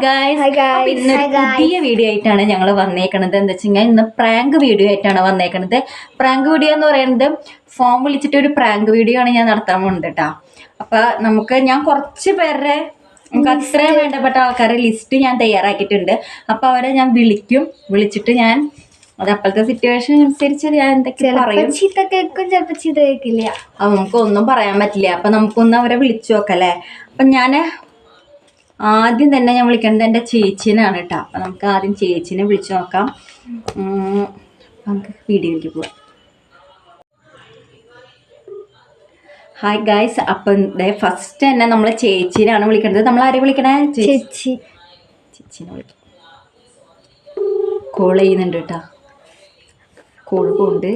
Guys, ഇന്ന് പുതിയ video ആയിട്ടാണ് ഞങ്ങൾ വന്നേക്കണത്. എന്താ വെച്ച് കഴിഞ്ഞാൽ ഇന്ന് പ്രാങ്ക് വീഡിയോ ആയിട്ടാണ് വന്നേക്കണത്. പ്രാങ്ക് വീഡിയോ എന്ന് പറയുന്നത് ഫോൺ വിളിച്ചിട്ട് ഒരു പ്രാങ്ക് വീഡിയോ ആണ് ഞാൻ നടത്താൻ പോകുന്നത് കേട്ടോ. അപ്പൊ ഞാൻ കുറച്ച് പേരുടെ നമുക്ക് അത്രയും വേണ്ടപ്പെട്ട ആൾക്കാരുടെ ലിസ്റ്റ് ഞാൻ തയ്യാറാക്കിയിട്ടുണ്ട്. അപ്പൊ അവരെ ഞാൻ വിളിച്ചിട്ട് ഞാൻ അത് അപ്പോഴത്തെ സിറ്റുവേഷൻ അനുസരിച്ച് ഞാൻ എന്തൊക്കെ പറയും. അപ്പൊ നമുക്കൊന്നും പറയാൻ പറ്റില്ല. അപ്പൊ നമുക്കൊന്ന് അവരെ വിളിച്ചു നോക്കല്ലേ. അപ്പൊ ആദ്യം തന്നെ ഞാൻ വിളിക്കേണ്ടത് എൻ്റെ ചേച്ചീനാണ് കേട്ടോ. അപ്പം നമുക്ക് ആദ്യം ചേച്ചീനെ വിളിച്ചു നോക്കാം. നമുക്ക് വീഡിയോയിലേക്ക് പോവാം. ഹായ് ഗായ്സ്, അപ്പം ഫസ്റ്റ് തന്നെ നമ്മൾ ചേച്ചീനാണ് വിളിക്കേണ്ടത്. നമ്മൾ ആരെയും വിളിക്കണേ? ചേച്ചീനെ വിളിക്കാം. കോൾ ചെയ്യുന്നുണ്ട് കേട്ടോ. കോൾ കൊണ്ട്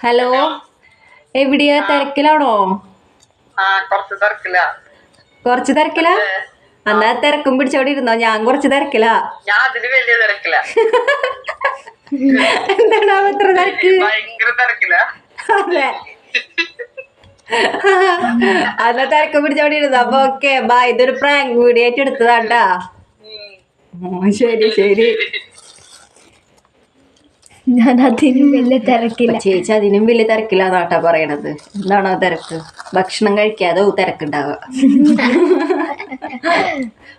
ഹലോ, എവിടെയാ? തിരക്കിലാണോ? കുറച്ച് തിരക്കില? എന്നാ തിരക്കും പിടിച്ചോടെ ഇരുന്നോ. ഞാൻ കുറച്ച് തിരക്കില. എന്താണ് എത്ര തിരക്ക്? അതെ, എന്നാ തിരക്കും പിടിച്ചോടെ ഇരുന്നോ. അപ്പൊ ഓക്കെ ബാ. ഇതൊരു പ്രാങ്ക് വീഡിയോ ആയിട്ട് എടുത്തതാണ്ടാ. ശരി ശരി. ഞാൻ അതിനും വലിയ തിരക്കില്ല. ചേച്ചി അതിനും വലിയ തിരക്കില്ലാന്നാട്ടാ പറയണത്. എന്താണോ തിരക്ക്? ഭക്ഷണം കഴിക്കാതെ തിരക്കുണ്ടാവുക.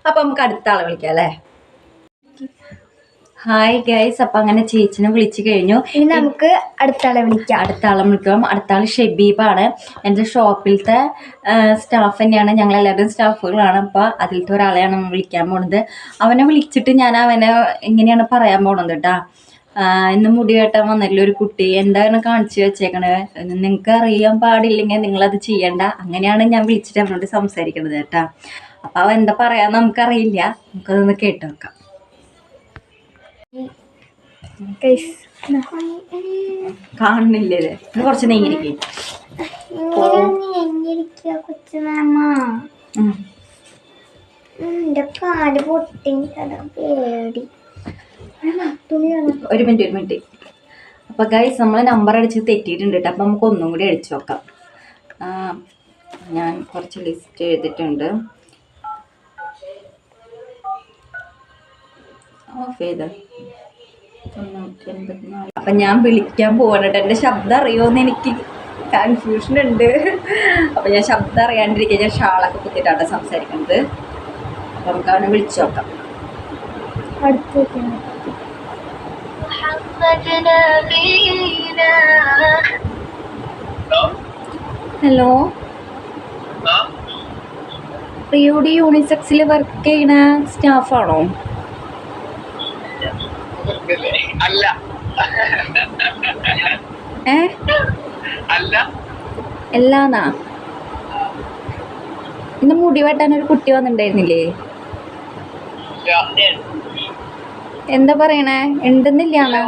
അപ്പൊ നമുക്ക് അടുത്ത ആളെ വിളിക്കാം അല്ലേ? ഹായ് ഗൈസ്, അപ്പൊ അങ്ങനെ ചേച്ചിനെ വിളിച്ചു കഴിഞ്ഞു. ഇനി നമുക്ക് അടുത്ത ആളെ വിളിക്കാം. അടുത്ത ആള് ഷെബീബാണ്. എൻ്റെ ഷോപ്പിലത്തെ സ്റ്റാഫ് തന്നെയാണ്. ഞങ്ങൾ എല്ലാവരും സ്റ്റാഫുകളാണ്. അപ്പൊ അതിലത്തെ ഒരാളെയാണ് വിളിക്കാൻ പോണത്. അവനെ വിളിച്ചിട്ട് ഞാൻ അവനെ എങ്ങനെയാണ് പറയാൻ പോണത് കേട്ടാ. ഇന്ന് മുടി വെട്ടാൻ വന്നല്ലോ ഒരു കുട്ടി, എന്താണ് കാണിച്ചു വെച്ചേക്കണേ, നിങ്ങൾക്ക് അറിയാൻ പാടില്ലെങ്കിൽ നിങ്ങളത് ചെയ്യണ്ട. അങ്ങനെയാണ് ഞാൻ വിളിച്ചിട്ട് അവനോട് സംസാരിക്കണത് കേട്ടാ. അപ്പൊ അവൻ എന്താ പറയാന്ന് നമുക്കറിയില്ല. നമുക്കതൊന്ന് കേട്ട് വെക്കാം. കാണുന്നില്ലേ? കുറച്ച് നെയ്യിരിക്കേ. ഒരു മിനിറ്റ്. അപ്പൊ ഗൈസ്, നമ്മളെ നമ്പർ അടിച്ച് തെറ്റിയിട്ടുണ്ട് കേട്ടോ. അപ്പൊ നമുക്ക് ഒന്നും കൂടി അടിച്ചു നോക്കാം. ഞാൻ കുറച്ച് ലിസ്റ്റ് എഴുതിയിട്ടുണ്ട്. ഓഫ് ചെയ്ത് 984. അപ്പൊ ഞാൻ വിളിക്കാൻ പോകണട്ടോ. എൻ്റെ ശബ്ദം അറിയുമോന്ന് എനിക്ക് കൺഫ്യൂഷൻ ഉണ്ട്. അപ്പൊ ഞാൻ ശബ്ദം അറിയാണ്ടിരിക്കുക. ഞാൻ ഷാളൊക്കെ കുത്തിയിട്ടാണ് സംസാരിക്കുന്നത്. അപ്പൊ നമുക്ക് അവനെ വിളിച്ചു നോക്കാം. ഹലോ, പ്രിയോടി യൂണിസെക്സിൽ വർക്ക് ചെയ്യണ സ്റ്റാഫാണോ? അല്ലാന്നാ? ഇന്ന് മുടി വെട്ടാൻ ഒരു കുട്ടി വന്നിട്ടുണ്ടായിരുന്നില്ലേ? എന്താ പറയണേ? ഉണ്ടെന്നില്ലാന്ന്?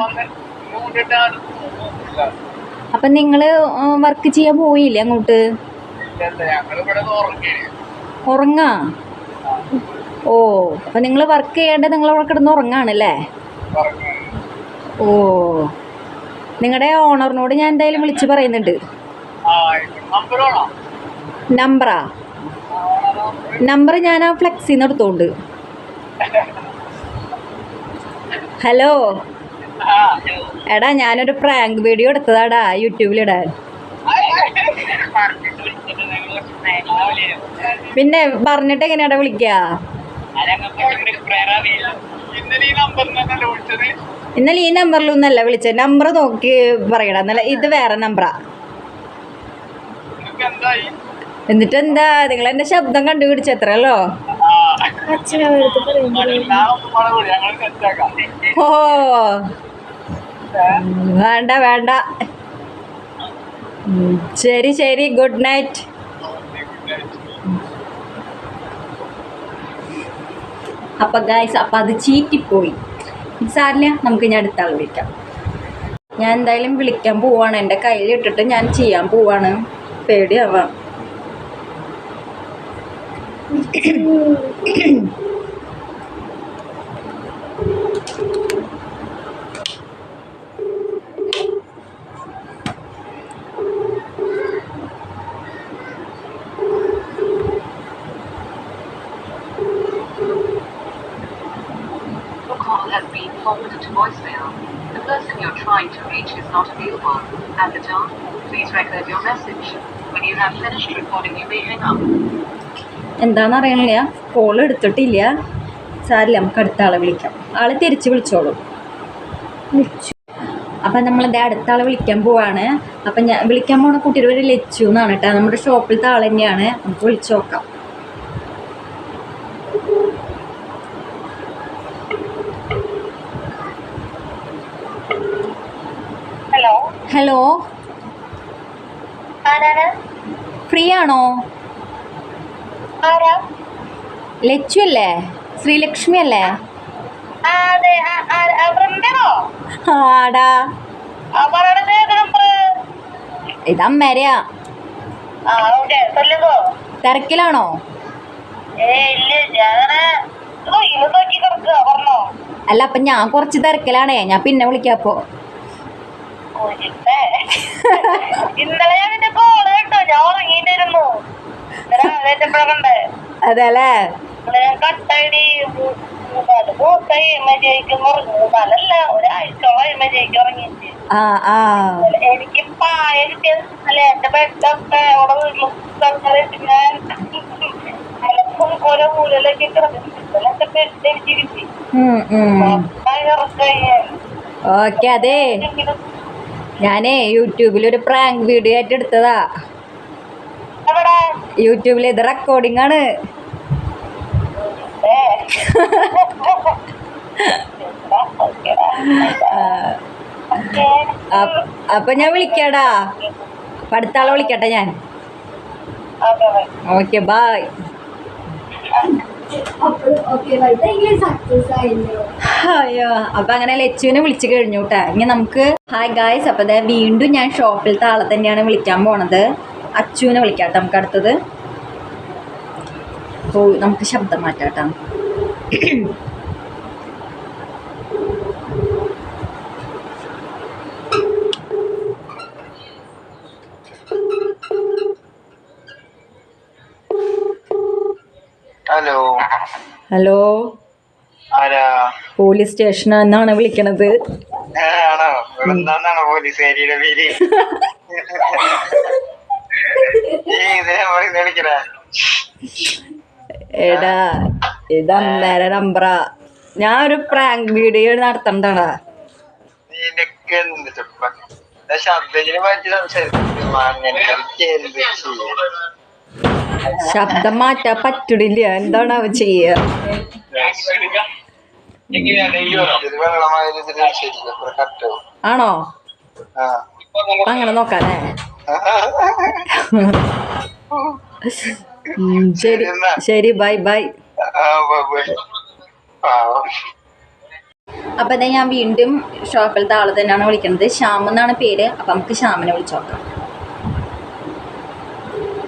അപ്പൊ നിങ്ങള് വർക്ക് ചെയ്യാൻ പോയില്ലേ അങ്ങോട്ട്? ഉറങ്ങാ? ഓ, അപ്പൊ നിങ്ങള് വർക്ക് ചെയ്യാണ്ട് നിങ്ങളവിടെ കിടന്ന് ഉറങ്ങാണല്ലേ? ഓ, നിങ്ങളുടെ ഓണറിനോട് ഞാൻ എന്തായാലും വിളിച്ച് പറയുന്നുണ്ട്. നമ്പർ ഞാൻ ആ ഫ്ലെക്സിന്ന് എടുത്തോണ്ട്. ഹലോ എടാ, ഞാനൊരു പ്രാങ്ക് വീഡിയോ എടുത്തതാടാ യൂട്യൂബിലിടാൻ. പിന്നെ പറഞ്ഞിട്ട് എങ്ങനെയാടാ വിളിക്കുക? ഇന്നലെ ഈ നമ്പറിലൊന്നല്ല വിളിച്ചത്. നമ്പർ നോക്കി പറയടാ. എന്നല്ല, ഇത് വേറെ നമ്പറാ. എന്നിട്ട് എന്താ, നിങ്ങൾ എന്റെ ശബ്ദം കണ്ടുപിടിച്ചത്രല്ലോ. ഓ വേണ്ട. ശരി, ഗുഡ് നൈറ്റ്. അപ്പൊ ഗൈസ്, അപ്പൊ അത് ചീറ്റിപ്പോയി. സാരില്ല, നമുക്ക് ഞാൻ അടുത്ത ആൾ വിളിക്കാം. ഞാൻ എന്തായാലും വിളിക്കാൻ പോവാണ്. എൻ്റെ കയ്യിൽ ഇട്ടിട്ട് ഞാൻ ചെയ്യാൻ പോവാണ്. പേടിയാവാം. has been forwarded to voicemail. The person you're trying to reach is not available. At the tone, please record your message. When you have finished recording, you may hang up. എന്താണെന്ന് അറിയണില്ല, കോൾ എടുത്തിട്ടില്ല. സാരില്ല, നമുക്ക് അടുത്ത ആളെ വിളിക്കാം. ആളെ തിരിച്ച് വിളിച്ചോളൂ. അപ്പം നമ്മളിത് അടുത്ത ആളെ വിളിക്കാൻ പോവാണ്. അപ്പം ഞാൻ വിളിക്കാൻ പോണ കുട്ടിയുടെ പേര് ലച്ചു എന്നാണ് കേട്ടോ. നമ്മുടെ ഷോപ്പിലത്തെ ആൾ തന്നെയാണ്. നമുക്ക് വിളിച്ചു നോക്കാം. ഹലോ, ഫ്രീ ആണോ? ലച്ചു അല്ലേ? ശ്രീലക്ഷ്മി അല്ലേ? ആടാ, ഇതമ്മേരെയാ. തിരക്കിലാണോ? അല്ല, അപ്പം ഞാൻ കുറച്ച് തിരക്കിലാണേ. ഞാൻ പിന്നെ വിളിക്കാപ്പോ. ഇന്നലെ ഞാൻ നിന്റെ കോള് കേട്ടോ, ഞാൻ ഉറങ്ങിയിട്ടായിരുന്നു. അതെല്ലേ? കട്ടടി മൂന്നാല് മതിയായിരിക്കും മൂന്നാലല്ല ഒരാഴ്ചയോളം മതിയായിരിക്കും ഉറങ്ങിയിട്ട്. എനിക്ക് പായ കിട്ടിയല്ലേ എന്റെ ബെഡൊക്കെ അവിടെ വീട്ടിലും ഞാൻ അലക്കും ഓരോ മൂലയിലൊക്കെ എന്റെ ബെഡ് എനിക്ക് കിട്ടി. ഓക്കെ, അതെ, ഞാനേ യൂട്യൂബിലൊരു പ്രാങ്ക് വീഡിയോ ആയിട്ട് എടുത്തതാ. യൂട്യൂബിൽ ഇത് റെക്കോർഡിംഗ് ആണ്. അപ്പൊ ഞാൻ വിളിക്കാടാ. അടുത്ത ആളെ വിളിക്കട്ടെ ഞാൻ. Okay, bye. അയ്യോ, അപ്പൊ അങ്ങനെ ലച്ചുവിനെ വിളിച്ചു കഴിഞ്ഞു കേട്ടാ. ഇനി നമുക്ക് ഹായ് ഗായ്സ്. അപ്പൊ അതെ വീണ്ടും ഞാൻ ഷോപ്പിലത്തെ ആളെ തന്നെയാണ് വിളിക്കാൻ പോണത്. അച്ചുവിനെ വിളിക്കാട്ടെ നമുക്ക് അടുത്തത്. ഓ, നമുക്ക് ശബ്ദം മാറ്റാട്ടാ. ഹലോ ഹലോ, പോലീസ് സ്റ്റേഷനിൽ നിന്നാണ് വിളിക്കണത്. ആണോ? എന്താന്നാണോ പോലീസ് ഏരിയയുടെ പേര്? എടാ, ഇത് അന്നേരം നമ്പറാ. ഞാൻ ഒരു പ്രാങ്ക് വീഡിയോ നടത്തണ്ടാടാ. ശബ്ദത്തിന് മാറ്റി ശബ്ദം മാറ്റാൻ പറ്റില്ല. എന്താണ് അവ ചെയ്യുക? ആണോ? അപ്പൊ അങ്ങനെ നോക്കാല്ലേ? ശരി ശരി, ബൈ ബൈ. അപ്പൊ അതെ ഞാൻ വീണ്ടും ഷോപ്പിലത്തെ ആള് തന്നെയാണ് വിളിക്കുന്നത്. ശ്യാം എന്നാണ് പേര്. അപ്പൊ നമുക്ക് ശ്യാമിനെ വിളിച്ചു നോക്കാം.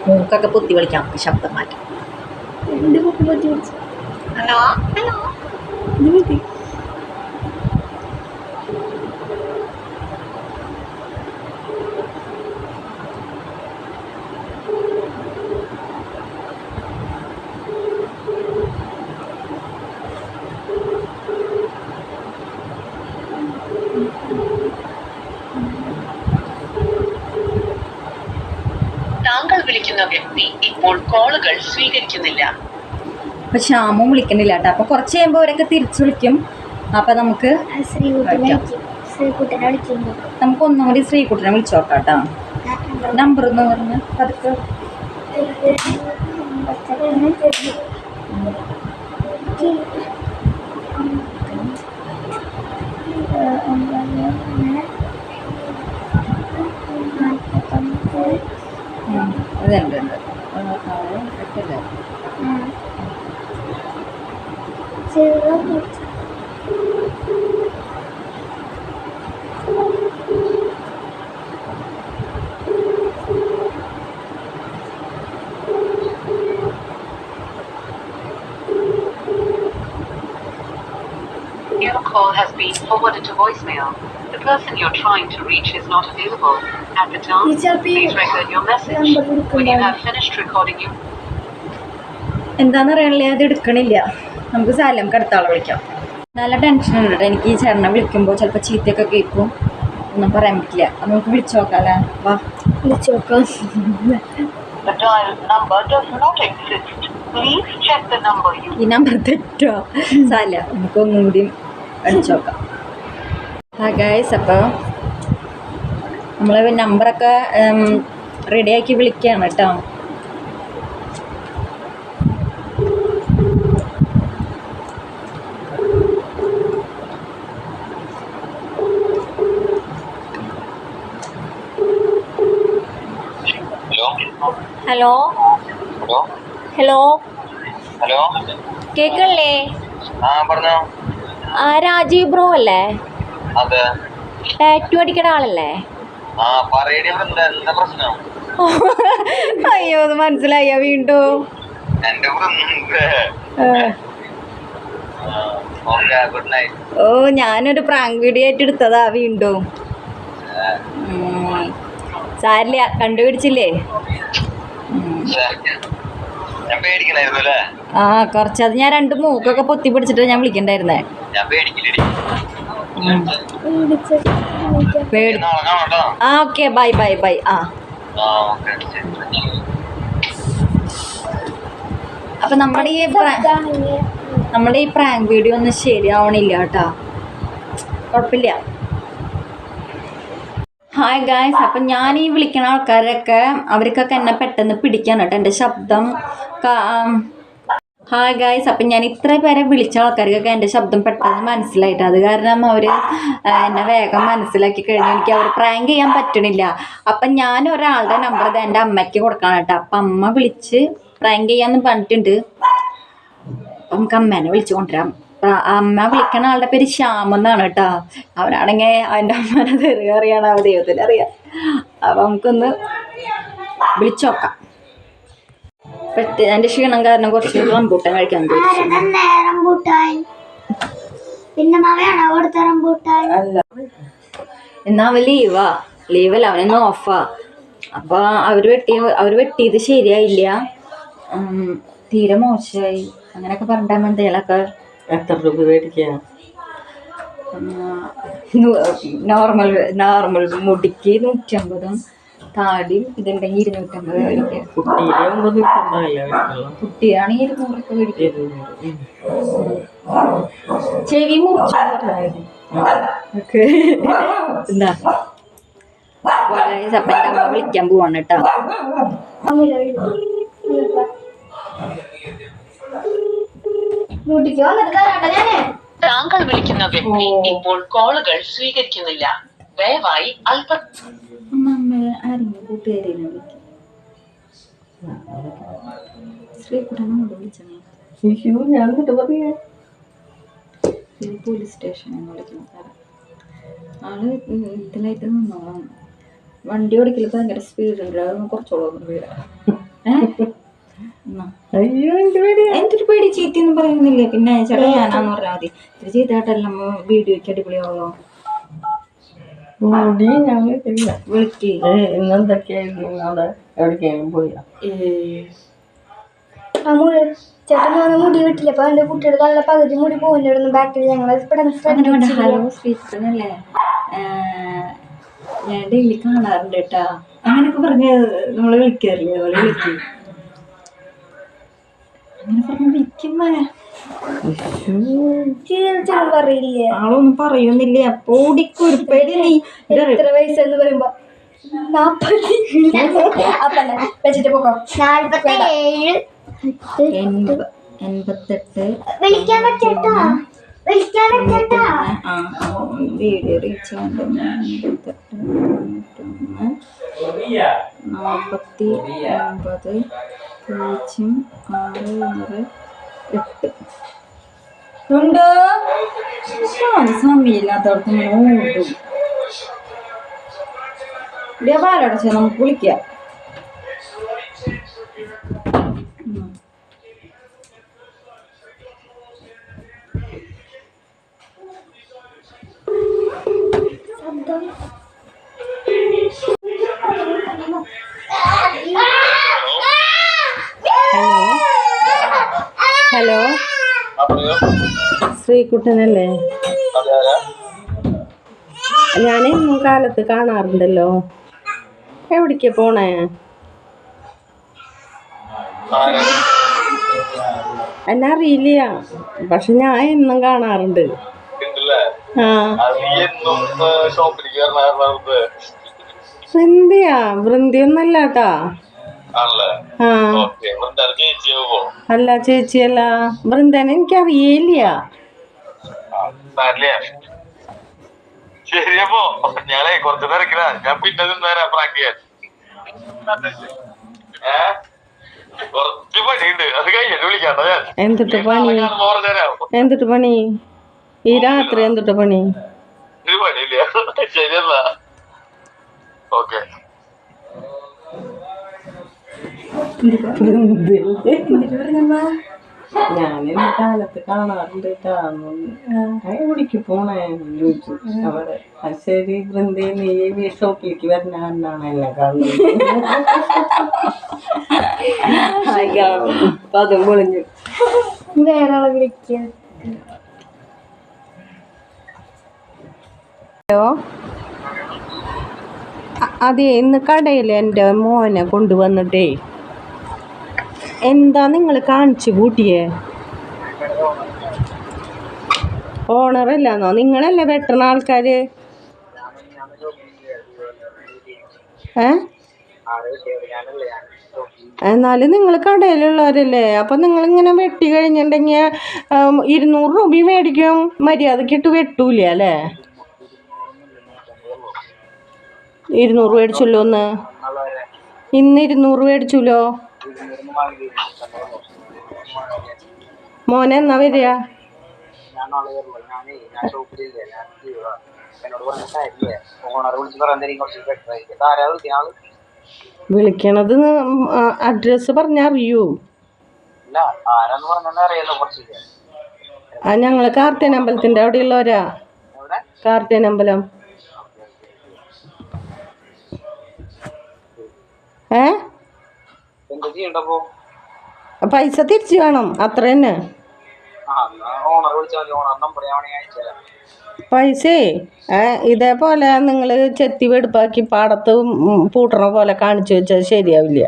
മൂക്കൊക്കെ പൊത്തി വിളിക്കാം, നമുക്ക് ശബ്ദം മാറ്റാം. Hello hello. താങ്കൾ വിളിക്കുന്ന വ്യക്തി ഇപ്പോൾ കോളുകൾ സ്വീകരിക്കുന്നില്ല. അപ്പൊ ശ്യാമും വിളിക്കണില്ല കേട്ടോ. അപ്പൊ കുറച്ച് കഴിയുമ്പോൾ അവരൊക്കെ തിരിച്ചു വിളിക്കും. അപ്പൊ നമുക്ക് നമുക്ക് ഒന്നും കൂടി ശ്രീകുട്ടനെ വിളിച്ചു നോക്കാം കേട്ടോ. നമ്പർ എന്ന് പറഞ്ഞ പതുക്കെ. ഇതുണ്ട്. Your call has been forwarded to voicemail. The person you're trying to reach is not available. At the tone, please record your message. When you have finished recording, you എന്താണെന്ന് അറിയണില്ല, അത് എടുക്കണില്ല. നമുക്ക് സാലം അടുത്ത ആളെ വിളിക്കാം. നല്ല ടെൻഷൻ ഉണ്ട് കേട്ടോ എനിക്ക്. ഈ ചേട്ടനെ വിളിക്കുമ്പോൾ ചിലപ്പോൾ ചീത്തയൊക്കെ കേൾക്കും, ഒന്നും പറയാൻ പറ്റില്ല. നമുക്ക് വിളിച്ചു നോക്കാല്ലേ, വാ വിളിച്ചു നോക്കാം. The dialed number does not exist. Please check the number you ഈ നമ്പർ തെറ്റോ സാല, നമുക്ക് ഒന്നും കൂടി അടിച്ചു നോക്കാം. ഗൈസ്, അപ്പോൾ നമ്മൾ നമ്പറൊക്കെ റെഡിയാക്കി വിളിക്കുകയാണ് കേട്ടോ. Hello hello hello hello hello കേക്കല്ലേ? ആ പറഞ്ഞോ. ആ രാജീവ് ബ്രോ അല്ലേ? അതെ. ടാറ്റു അടിക്കണ ആളല്ലേ? ആ പറയടി, എന്താ പ്രശ്നം? അയ്യോ, അത് മനസ്സിലായോ വീണ്ടും? എന്റെ ഗുഡ് നൈറ്റ്. ഓ, ഞാനൊരു പ്രാങ്ക് വീഡിയോ ആയിട്ട് എടുത്തതാ വീണ്ടും. സാരില്ല, കണ്ടുപിടിച്ചില്ലേ? ഞാൻ പേടിക്കണായിരുന്നു അല്ലേ? ആ, കുറച്ചത് ഞാൻ 2 മൂക്കൊക്കെ പൊത്തി പിടിച്ചിട്ട് ഞാൻ വിളിക്കണ്ടായിരുന്നേ. ഞാൻ പേടിക്കില്ലേ? നാളെ കാണാട്ടോ. ആ, ഓക്കെ, ബൈ ബൈ ബൈ. ആ, ഓക്കെ. അപ്പൊ നമ്മുടെ ഈ പ്രാങ്ക് വീഡിയോ ഒന്നും ശരിയാവണില്ല കേട്ടോ, കുഴപ്പമില്ല. ഹായ് ഗായ്സ്, അപ്പം ഞാൻ ഈ വിളിക്കണ ആൾക്കാരൊക്കെ അവർക്കൊക്കെ എന്നെ പെട്ടെന്ന് പിടിക്കാൻ കേട്ടോ എൻ്റെ ശബ്ദം. ഹായ് ഗായ്സ്, അപ്പം ഞാൻ ഇത്ര പേരെ വിളിച്ച ആൾക്കാർക്കൊക്കെ എൻ്റെ ശബ്ദം പെട്ടെന്ന് മനസ്സിലായിട്ട്, അത് കാരണം അവർ എന്നെ വേഗം മനസ്സിലാക്കി കഴിഞ്ഞു. എനിക്ക് അവർ പ്രാങ്ക് ചെയ്യാൻ പറ്റണില്ല. അപ്പം ഞാൻ ഒരാളുടെ നമ്പർ ഇത് എൻ്റെ അമ്മയ്ക്ക് കൊടുക്കണം കേട്ടോ. അപ്പം അമ്മ വിളിച്ച് പ്രാങ്ക് ചെയ്യാമെന്ന് പറഞ്ഞിട്ടുണ്ട്. അപ്പം നമുക്ക് അമ്മേനെ വിളിച്ച് കൊണ്ടുവരാം. അമ്മ വിളിക്കണ ആളുടെ പേര് ശ്യാം എന്നാണ് കേട്ടോ. അവനാണെങ്കിൽ അവൻ്റെ അമ്മേനെ തെറിയറിയാണ്, അവ ദൈവത്തിനറിയാം. അപ്പം നമുക്കൊന്ന് വിളിച്ചു നോക്കാം. എൻ്റെ ക്ഷീണം കാരണം കുറച്ച് റംബൂട്ടാൻ കഴിക്കാൻ അല്ല, എന്നാ അവൻ ലീവല്ല, അവനൊന്ന് ഓഫാ. അപ്പോൾ അവർ വെട്ടിയത് ശരിയായില്ല, തീരെ മോശമായി അങ്ങനെയൊക്കെ പറഞ്ഞിട്ടാകുമ്പോൾ എന്തെങ്കിലുമൊക്കെ. എത്ര രൂപ മേടിക്കാം? നോർമൽ മുടിക്ക് 150, താടിയും ഇതുണ്ടെങ്കിൽ 250 മേടിക്കാം. കുട്ടിയാണെങ്കിൽ 200 മേടിക്കും. ചെവി മുറിച്ചു ഓക്കെ. എന്താ അപ്പം എൻ്റെ അമ്മ വിളിക്കാൻ പോവാണ് കേട്ടോ. താങ്കൾ വിളിക്കുന്ന വ്യക്തി ഇപ്പോൾ കോളുകൾ സ്വീകരിക്കുന്നില്ല. ദയവായി അല്പം ആരെങ്കിലും കൂട്ടുകാരിനെ വിളിക്കും. ശ്രീകുട്ടനോട് വിളിച്ചാൽ ഞാൻ പറയാ പോലീസ് സ്റ്റേഷനിൽ വിളിക്കണം. ആള് ഇതിലായിട്ട് നിന്നോളാം. വണ്ടി ഓടിക്കൽ ഭയങ്കര സ്പീഡുണ്ട്, അതൊന്ന് കുറച്ചോളം വീടാ. അയ്യോ എന്തൊരു പേടി, ചീത്തയൊന്നും പറയുന്നില്ലേ. പിന്നെ ചേട്ടാ ഞാനാന്ന് പറഞ്ഞാൽ മതി. ഇത്തിരി ചീത്തയായിട്ടെല്ലാം വീഡിയോയ്ക്ക് അടിപൊളിയാവോ? വിളിക്ക്. ഇന്നെന്തൊക്കെയായിരുന്നു അവിടെ എവിടേക്കെങ്കിലും പോയാ? ചേട്ടൻ മുടി കിട്ടില്ല. അപ്പൊ എന്റെ കുട്ടിയുടെ നല്ല പകുതി മുടി പോകുന്നുണ്ടായിരുന്നു ബാക്കിൽ. ഞങ്ങൾ ഹലോ ശ്രീകൃഷ്ണനല്ലേ, ഞാൻ ഡെയിലി കാണാറുണ്ട് കേട്ടാ. അങ്ങനെയൊക്കെ പറഞ്ഞ് നമ്മള് വിളിക്കാറില്ലേ, അതുപോലെ വിളിക്കും. അങ്ങനെ പറഞ്ഞ് വിളിക്കുമ്പോ പറയില്ലേ, ആളൊന്നും പറയുന്നില്ല. ഓടിക്കൊരുപ്പേടി നീ എത്ര വയസ്സെന്ന് പറയുമ്പോ 40 അപ്പല്ല വെച്ചിട്ട് പോക്കോ. 47 88 വിളിക്കാൻ പറ്റേട്ടാ, വിളിക്കാൻ പറ്റേട്ടാ. വീഡിയോ റീച്ച് 49 0 ഉണ്ടോ? സമയമില്ലാത്തടത്ത് ഇങ്ങനെ ഓടും. ഇവിടെ പാലടച്ച നമുക്ക് വിളിക്കാം. ഹലോ ഹലോ ശ്രീകുട്ടനല്ലേ? ഞാൻ ഇന്നും കാലത്ത് കാണാറുണ്ടല്ലോ. എവിടേക്കാ പോണേ? എന്നെ അറിയില്ല, പക്ഷെ ഞാൻ എന്നും കാണാറുണ്ട്. ആ വൃന്ദിയാ? വൃന്ദിയൊന്നല്ലാട്ടാ. ആ അല്ല ചേച്ചിയല്ല, വൃന്ദനെ എനിക്കറിയില്ല. ശരിയപ്പോ ഞാനേ കുറച്ച് തിരക്കില്ല, ഞാൻ പിന്നെ നിന്നേരാം പ്രാക്ടിക്കാൻ. കുറച്ച് പണിയുണ്ട്, അത് കഴിഞ്ഞിട്ട് വിളിക്കാട്ടോ ഞാൻ. എന്തിട്ട് പണി? എന്തിട്ട് പണി ഈ രാത്രി? എന്തിട്ട് പണി? ഒരു പണിയില്ല. ശരിയല്ല, ഓക്കെ. ഞാനിന്ന് കാലത്ത് കാണാറുണ്ട്. എവിടേക്ക് പോണേ ചോദിച്ചു. അവിടെ ശരി വൃന്ദേ, നീ ഷോപ്പിലേക്ക് വരുന്ന എന്നാണ് എന്നെ കാണുന്നത്. അതും പൊളിഞ്ഞു. വേറെ ആളെ വിളിക്കുക. ഹലോ, അതെ, ഇന്ന് കടയിൽ എൻ്റെ മോനെ കൊണ്ടുവന്നിട്ടേ എന്താ നിങ്ങൾ കാണിച്ചു കൂട്ടിയേ? ഓണറല്ലാന്നോ? നിങ്ങളല്ലേ വെട്ടണ ആൾക്കാര്? എന്നാലും നിങ്ങൾ കടയിലുള്ളവരല്ലേ, അപ്പം നിങ്ങളിങ്ങനെ വെട്ടി കഴിഞ്ഞിട്ടുണ്ടെങ്കിൽ 200 രൂപ മേടിക്കും. മര്യാദക്കിട്ട് വെട്ടൂല അല്ലേ? 200 മേടിച്ചല്ലോ ഒന്ന്. ഇന്ന് 200 മേടിച്ചല്ലോ. മോനെ എന്നാ വരിക? വിളിക്കണത് അഡ്രസ് പറഞ്ഞാ അറിയൂ? ആ, ഞങ്ങള് കാർത്തേനമ്പലത്തിന്റെ അവിടെ ഉള്ളവരാ. കാർത്തേനമ്പലം. പൈസ തിരിച്ചു വേണം, അത്ര തന്നെ. പൈസേ ഇതേപോലെ നിങ്ങൾ ചെത്തി വെടുപ്പാക്കി പാടത്ത് പൂട്ടണ പോലെ കാണിച്ചു വെച്ചാൽ ശരിയാവില്ല.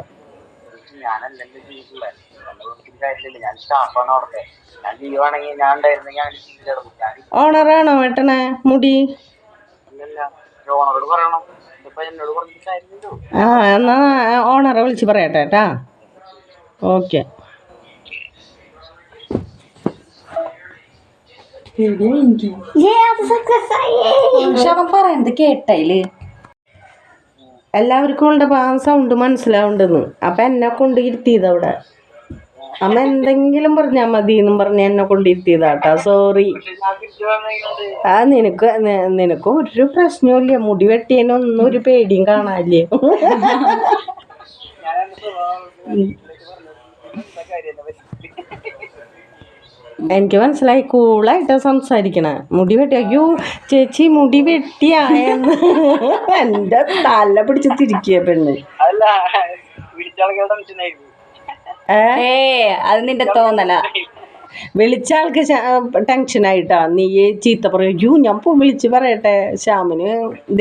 ഓണറാണോ വെട്ടണേ മുടി? ആ, എന്നാ ഓണറെ വിളിച്ച് പറയട്ടെ കേട്ടാ. ഓക്കെ. പക്ഷെ അവൻ പറയുന്നത് കേട്ടയില് എല്ലാവർക്കും ഉണ്ട് സൗണ്ട് മനസ്സിലാവുണ്ടെന്ന്. അപ്പം എന്നെ കൊണ്ട് ഇരുത്തിയതവിടെ. അമ്മ എന്തെങ്കിലും പറഞ്ഞാൽ മതി എന്നും പറഞ്ഞ് എന്നെ കൊണ്ടിരുത്തിയതാട്ടാ. സോറി. ആ, നിനക്ക് ഒരു പ്രശ്നമില്ല. മുടി വെട്ടിയതിനൊന്നും ഒരു പേടിയും കാണാനില്ലേ? എനിക്ക് മനസ്സിലായി. കൂളായിട്ടാ സംസാരിക്കണേ. മുടി വെട്ടി, അയ്യോ ചേച്ചി മുടി വെട്ടിയായെന്ന് എൻ്റെ തല പിടിച്ച് തിരിക്കുക പെണ്ണ്. അത് നിന്റെ തോന്നല. വിളിച്ച ആൾക്ക് ടെൻഷനായിട്ടാ. നീ ചീത്ത പറയും. അയ്യോ ഞാൻ വിളിച്ച് പറയട്ടെ. ശ്യാമിന്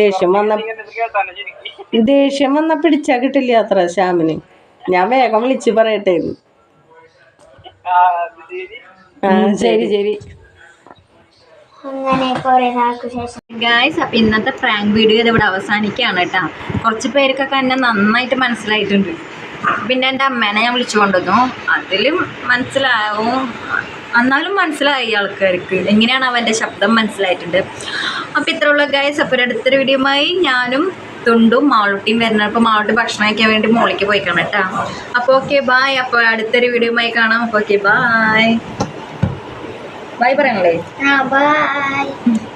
ദേഷ്യം വന്നാ പിടിച്ചാ കിട്ടില്ല അത്ര ശ്യാമിന്. ഞാൻ വേഗം വിളിച്ച് പറയട്ടെ. ശരി ശരി. അങ്ങനെ കുറെ നാൾക്ക് ശേഷം ഗായ്സ്, അപ്പം ഇന്നത്തെ പ്രാങ്ക് വീഡിയോ ഇവിടെ അവസാനിക്കുകയാണ് കേട്ടോ. കുറച്ച് പേർക്കൊക്കെ എന്നെ നന്നായിട്ട് മനസ്സിലായിട്ടുണ്ട്. പിന്നെ എൻ്റെ അമ്മേനെ ഞാൻ വിളിച്ചു കൊണ്ടുവന്നു, അതിലും മനസ്സിലാവും. എന്നാലും മനസ്സിലായി ആൾക്കാർക്ക് എങ്ങനെയാണ് അവൻ്റെ ശബ്ദം മനസ്സിലായിട്ടുണ്ട്. അപ്പോൾ ഇത്രയുള്ള ഗായ്സ്. അപ്പോൾ അടുത്തൊരു വീഡിയോയുമായി ഞാനും തുണ്ടും മാളൂട്ടിയും വരുന്നത്. അപ്പോൾ മാളൂട്ടി ഭക്ഷണം കഴിക്കാൻ വേണ്ടി മോളിക്ക് പോയിക്കണം കേട്ടോ. അപ്പോൾ ഓക്കെ ബായ്. അപ്പോൾ അടുത്തൊരു വീഡിയോയുമായി കാണാം. അപ്പോൾ ഓക്കെ ബായ്. ബായ് പറയണല്ലേ? ബൈ.